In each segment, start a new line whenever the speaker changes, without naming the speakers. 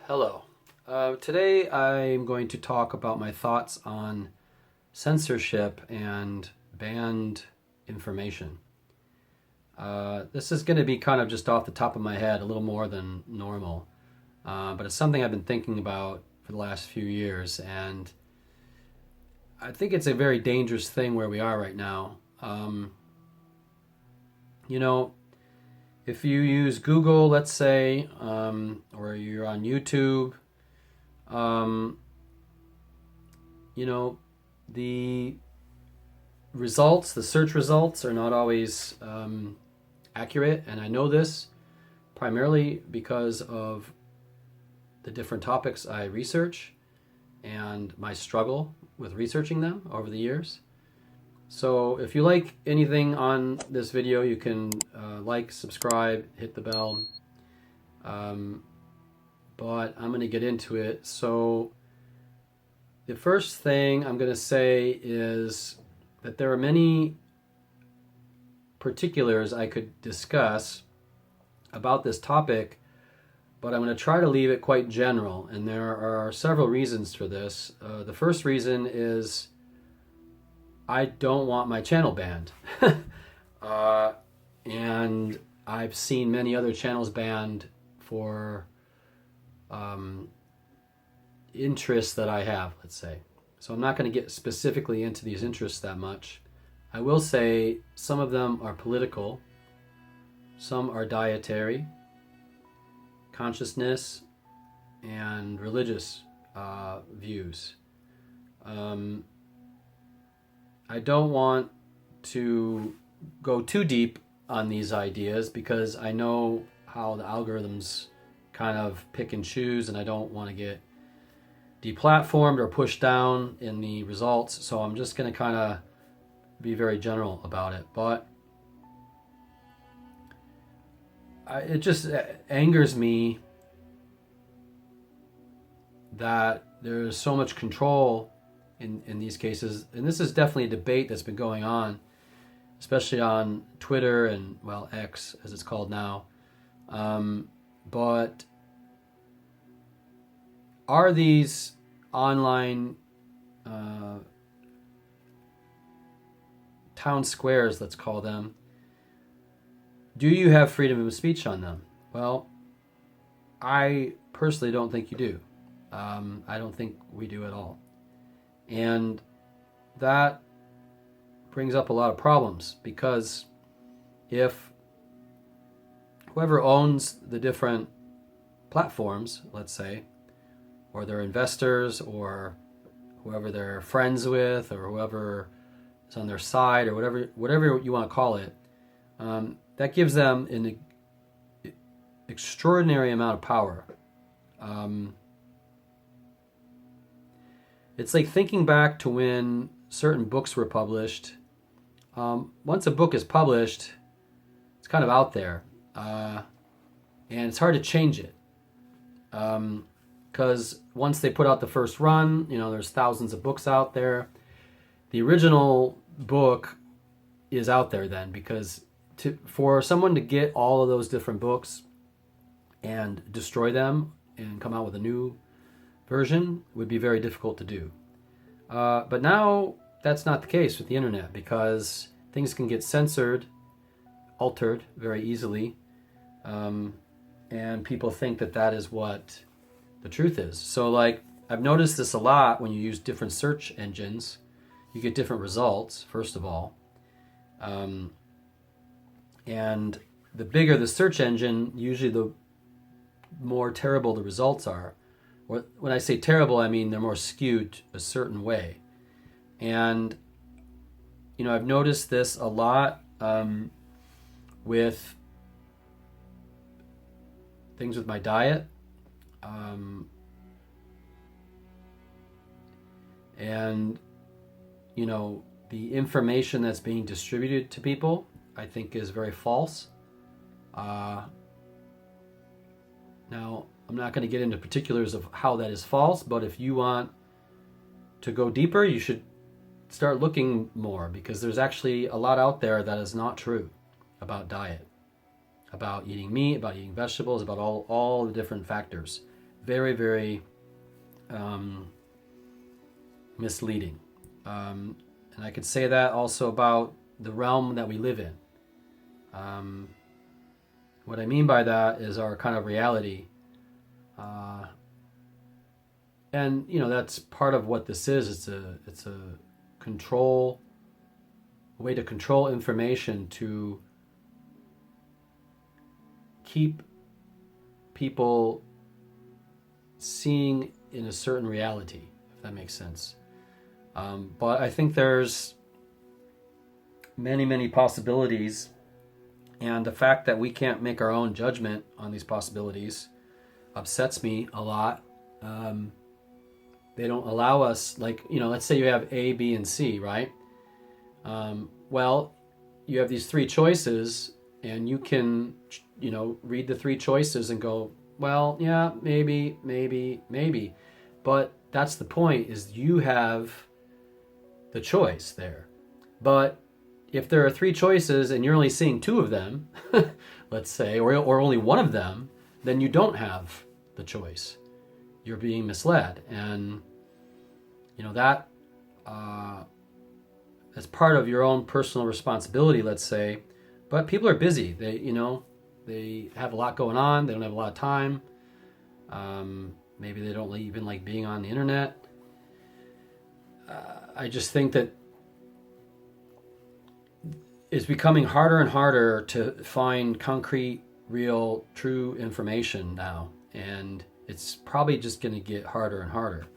Hello. Today I'm going to talk about my thoughts on censorship and banned information. This is going to be kind of just off the top of my head, a little more than normal, but it's something I've been thinking about for the last few years, and I think it's a very dangerous thing where we are right now. You know, if you use Google, let's say, or you're on YouTube, the results, the search results are not always accurate. And I know this primarily because of the different topics I research and my struggle with researching them over the years. So if you like anything on this video, you can like, subscribe, hit the bell. But I'm going to get into it. So the first thing I'm going to say is that there are many particulars I could discuss about this topic, but I'm going to try to leave it quite general. And there are several reasons for this. The first reason is I don't want my channel banned. And I've seen many other channels banned for interests that I have, let's say. So I'm not going to get specifically into these interests that much. I will say some of them are political, some are dietary, consciousness, and religious views. I don't want to go too deep on these ideas because I know how the algorithms kind of pick and choose, and I don't want to get deplatformed or pushed down in the results. So I'm just going to kind of be very general about it. But it just angers me that there's so much control in these cases, and this is definitely a debate that's been going on, especially on Twitter and, well, X as it's called now. But are these online town squares, let's call them, do you have freedom of speech on them? Well, I personally don't think you do. I don't think we do at all. And that brings up a lot of problems, because if whoever owns the different platforms, let's say, or their investors, or whoever they're friends with, or whoever is on their side, or whatever you want to call it, that gives them an extraordinary amount of power. It's like thinking back to when certain books were published. Once a book is published, it's kind of out there, and it's hard to change it. Because once they put out the first run, there's thousands of books out there. The original book is out there then, because for someone to get all of those different books and destroy them and come out with a new version would be very difficult to do. But now that's not the case with the internet, because things can get censored, altered very easily, and people think that is what the truth is. So, like, I've noticed this a lot when you use different search engines. You get different results, first of all. And the bigger the search engine, usually the more terrible the results are. When I say terrible, I mean they're more skewed a certain way. And, I've noticed this a lot with things with my diet. And, the information that's being distributed to people, I think, is very false. Now, I'm not going to get into particulars of how that is false, but if you want to go deeper, you should start looking more, because there's actually a lot out there that is not true about diet, about eating meat, about eating vegetables, about all the different factors. very, very misleading. And I could say that also about the realm that we live in. What I mean by that is our kind of reality. And that's part of what this is. It's a control, a way to control information to keep people seeing in a certain reality, if that makes sense. But I think there's many, many possibilities, and the fact that we can't make our own judgment on these possibilities upsets me a lot. They don't allow us, like, let's say you have A, B, and C, right? Well, you have these three choices, and you can, read the three choices and go, well, yeah, maybe, maybe, maybe. But that's the point, is you have the choice there. But if there are three choices and you're only seeing two of them, let's say, or only one of them, then you don't have the choice. You're being misled. And, that as part of your own personal responsibility, let's say. But people are busy. They have a lot going on. They don't have a lot of time. Maybe they don't even like being on the internet. I just think that it's becoming harder and harder to find concrete, real, true information now. And it's probably just going to get harder and harder.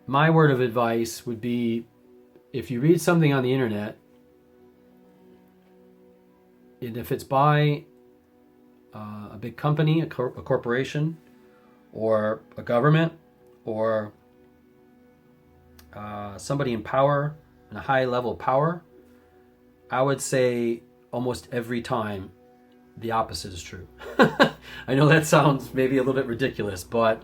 My word of advice would be, if you read something on the internet, and if it's by a big company, a corporation, or a government, or somebody in power, in a high level of power, I would say almost every time the opposite is true. I know that sounds maybe a little bit ridiculous, but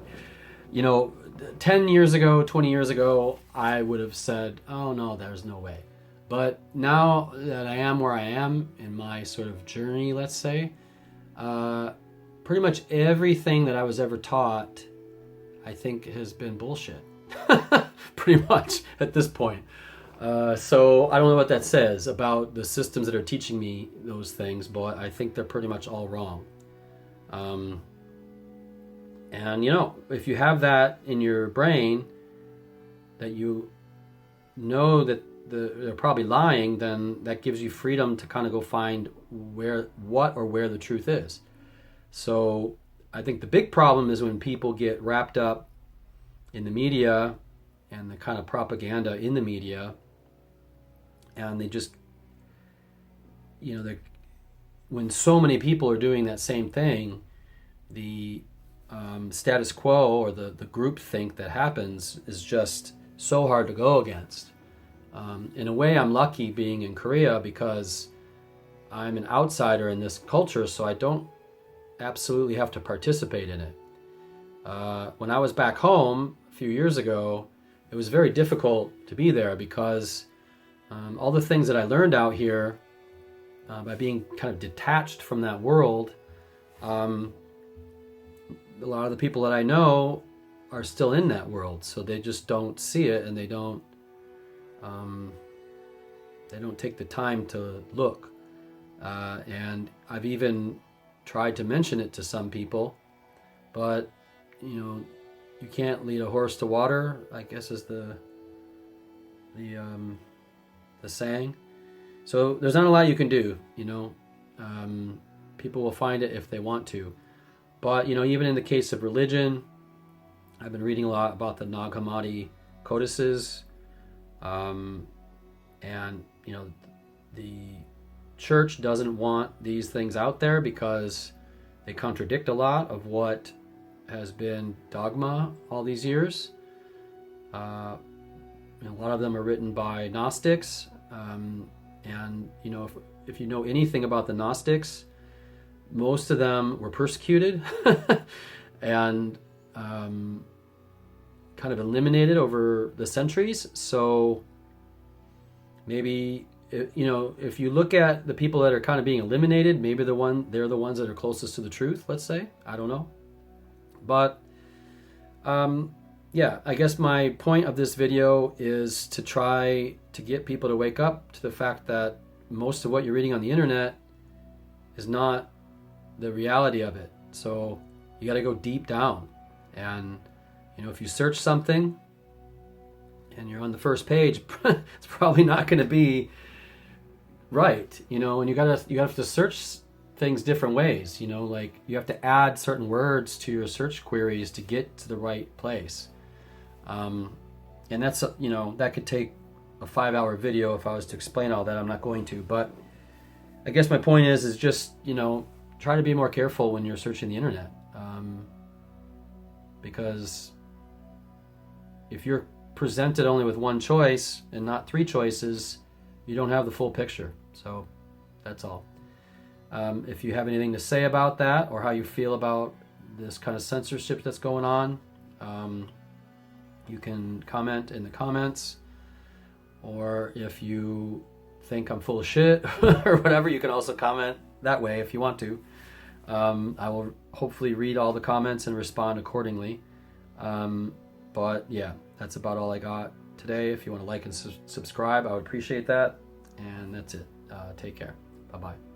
10 years ago, 20 years ago, I would have said, oh no, there's no way. But now that I am where I am in my sort of journey, let's say, pretty much everything that I was ever taught, I think, has been bullshit. Pretty much at this point. So I don't know what that says about the systems that are teaching me those things, but I think they're pretty much all wrong. And if you have that in your brain, that you know that they're probably lying, then that gives you freedom to kind of go find where the truth is. So I think the big problem is when people get wrapped up in the media and the kind of propaganda in the media, and they just, when so many people are doing that same thing, the status quo, or the groupthink that happens, is just so hard to go against. In a way, I'm lucky being in Korea because I'm an outsider in this culture, so I don't absolutely have to participate in it. When I was back home a few years ago, it was very difficult to be there because all the things that I learned out here, by being kind of detached from that world, a lot of the people that I know are still in that world, so they just don't see it, and they don't take the time to look. And I've even tried to mention it to some people, but you can't lead a horse to water, I guess is the saying. So there's not a lot you can do. People will find it if they want to. But even in the case of religion, I've been reading a lot about the Nag Hammadi codices, and the church doesn't want these things out there because they contradict a lot of what has been dogma all these years. A lot of them are written by Gnostics, and if you know anything about the Gnostics, most of them were persecuted and kind of eliminated over the centuries. So maybe if you look at the people that are kind of being eliminated, maybe they're the ones that are closest to the truth, let's say. I don't know. But yeah, I guess my point of this video is to try to get people to wake up to the fact that most of what you're reading on the internet is not the reality of it. So you got to go deep down. And, you know, if you search something and you're on the first page, it's probably not going to be right, you know, and you have to search things different ways, you know, like you have to add certain words to your search queries to get to the right place. And that's, you know, that could take a 5-hour video if I was to explain all that. I'm not going to, but I guess my point is just, you know, try to be more careful when you're searching the internet. Because if you're presented only with one choice and not 3 choices, you don't have the full picture. So that's all. If you have anything to say about that, or how you feel about this kind of censorship that's going on, you can comment in the comments. Or if you think I'm full of shit or whatever, you can also comment that way if you want to. I will hopefully read all the comments and respond accordingly. But yeah, that's about all I got today. If you want to like and subscribe, I would appreciate that. And that's it. Take care. Bye-bye.